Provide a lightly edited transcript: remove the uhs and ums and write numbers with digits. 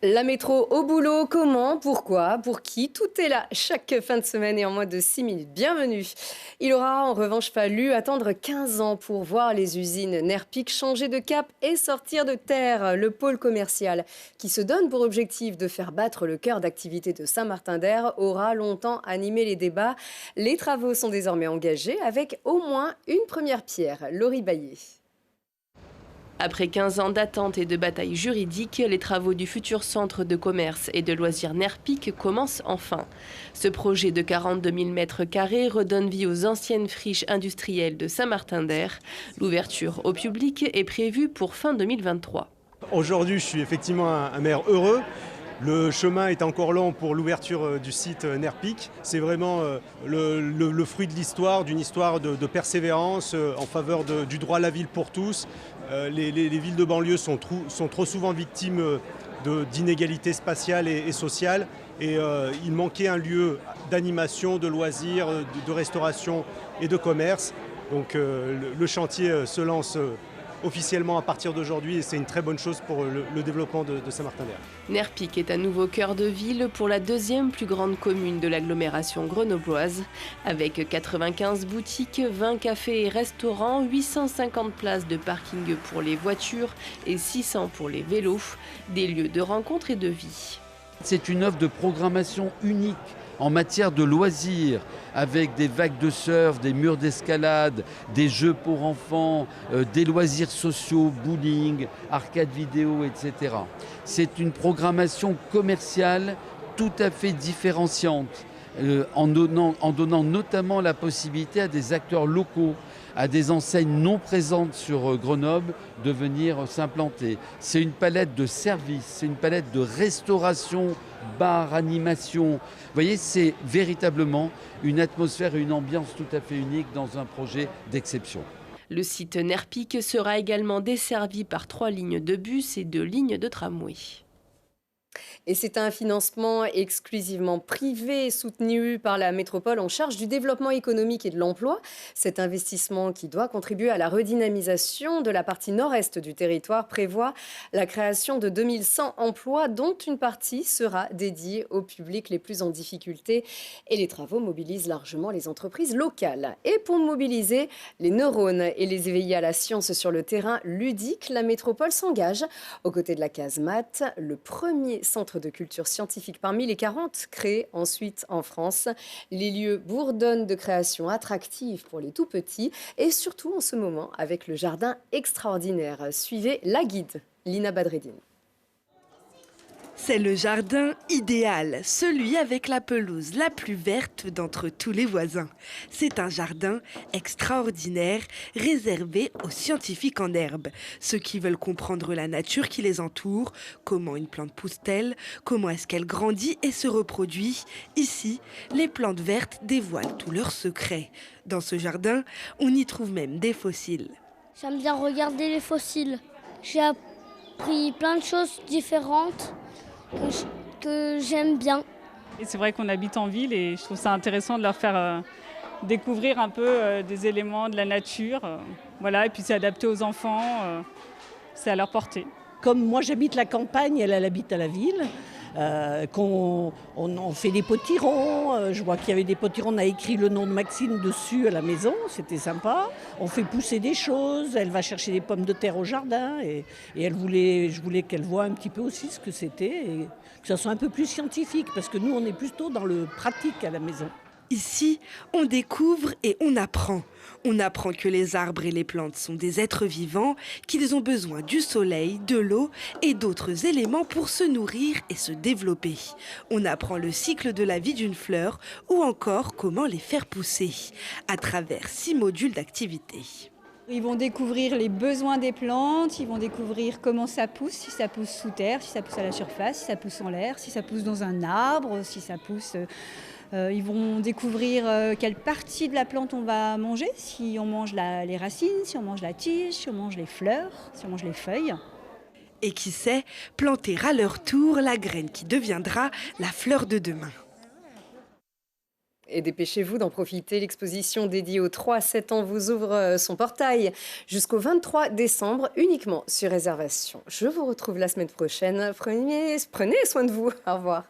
La métro au boulot, comment, pourquoi, pour qui, tout est là chaque fin de semaine et en moins de 6 minutes. Bienvenue. Il aura en revanche fallu attendre 15 ans pour voir les usines Nerpic changer de cap et sortir de terre. Le pôle commercial, qui se donne pour objectif de faire battre le cœur d'activité de Saint-Martin-d'Hères, aura longtemps animé les débats. Les travaux sont désormais engagés avec au moins une première pierre. Laurie Baillet. Après 15 ans d'attente et de bataille juridique, les travaux du futur centre de commerce et de loisirs Nerpic commencent enfin. Ce projet de 42 000 m² redonne vie aux anciennes friches industrielles de Saint-Martin-d'Hères. L'ouverture au public est prévue pour fin 2023. Aujourd'hui, je suis effectivement un maire heureux. Le chemin est encore long pour l'ouverture du site Nerpic. C'est vraiment le fruit de l'histoire, d'une histoire de persévérance en faveur du droit à la ville pour tous. Les villes de banlieue sont trop souvent victimes d'inégalités spatiales et sociales. Et il manquait un lieu d'animation, de loisirs, de restauration et de commerce. Donc le chantier se lance officiellement à partir d'aujourd'hui et c'est une très bonne chose pour le développement de Saint-Martin-d'Hères. Nerpic est un nouveau cœur de ville pour la deuxième plus grande commune de l'agglomération grenobloise. Avec 95 boutiques, 20 cafés et restaurants, 850 places de parking pour les voitures et 600 pour les vélos, des lieux de rencontre et de vie. C'est une œuvre de programmation unique en matière de loisirs, avec des vagues de surf, des murs d'escalade, des jeux pour enfants, des loisirs sociaux, bowling, arcade vidéo, etc. C'est une programmation commerciale tout à fait différenciante, en donnant notamment la possibilité à des acteurs locaux, à des enseignes non présentes sur Grenoble de venir s'implanter. C'est une palette de services, c'est une palette de restauration, bar, animation. Vous voyez, c'est véritablement une atmosphère et une ambiance tout à fait unique dans un projet d'exception. Le site Nerpic sera également desservi par 3 lignes de bus et 2 lignes de tramway. Et c'est un financement exclusivement privé soutenu par la métropole en charge du développement économique et de l'emploi. Cet investissement qui doit contribuer à la redynamisation de la partie nord-est du territoire prévoit la création de 2100 emplois dont une partie sera dédiée aux publics les plus en difficulté. Et les travaux mobilisent largement les entreprises locales. Et pour mobiliser les neurones et les éveiller à la science sur le terrain ludique, la métropole s'engage aux côtés de la Casemate, le premier centre de culture scientifique parmi les 40 créés ensuite en France. Les lieux bourdonnent de créations attractives pour les tout-petits et surtout en ce moment avec le jardin extraordinaire. Suivez la guide, Lina Badreddine. C'est le jardin idéal, celui avec la pelouse la plus verte d'entre tous les voisins. C'est un jardin extraordinaire, réservé aux scientifiques en herbe, ceux qui veulent comprendre la nature qui les entoure, comment une plante pousse-t-elle, comment est-ce qu'elle grandit et se reproduit. Ici, les plantes vertes dévoilent tous leurs secrets. Dans ce jardin, on y trouve même des fossiles. J'aime bien regarder les fossiles. J'ai appris plein de choses différentes que j'aime bien. Et c'est vrai qu'on habite en ville et je trouve ça intéressant de leur faire découvrir un peu des éléments de la nature. Voilà, et puis c'est adapté aux enfants, c'est à leur portée. Comme moi j'habite la campagne, elle habite à la ville, on fait des potirons, je vois qu'il y avait des potirons, on a écrit le nom de Maxime dessus à la maison, c'était sympa. On fait pousser des choses, elle va chercher des pommes de terre au jardin et je voulais qu'elle voie un petit peu aussi ce que c'était et que ça soit un peu plus scientifique parce que nous on est plutôt dans le pratique à la maison. Ici, on découvre et on apprend. On apprend que les arbres et les plantes sont des êtres vivants, qu'ils ont besoin du soleil, de l'eau et d'autres éléments pour se nourrir et se développer. On apprend le cycle de la vie d'une fleur ou encore comment les faire pousser à travers 6 modules d'activité. Ils vont découvrir les besoins des plantes, ils vont découvrir comment ça pousse, si ça pousse sous terre, si ça pousse à la surface, si ça pousse en l'air, si ça pousse dans un arbre, si ça pousse... Ils vont découvrir quelle partie de la plante on va manger, si on mange les racines, si on mange la tige, si on mange les fleurs, si on mange les feuilles. Et qui sait, planter à leur tour la graine qui deviendra la fleur de demain. Et dépêchez-vous d'en profiter. L'exposition dédiée aux 3-7 ans vous ouvre son portail jusqu'au 23 décembre, uniquement sur réservation. Je vous retrouve la semaine prochaine. Prenez soin de vous. Au revoir.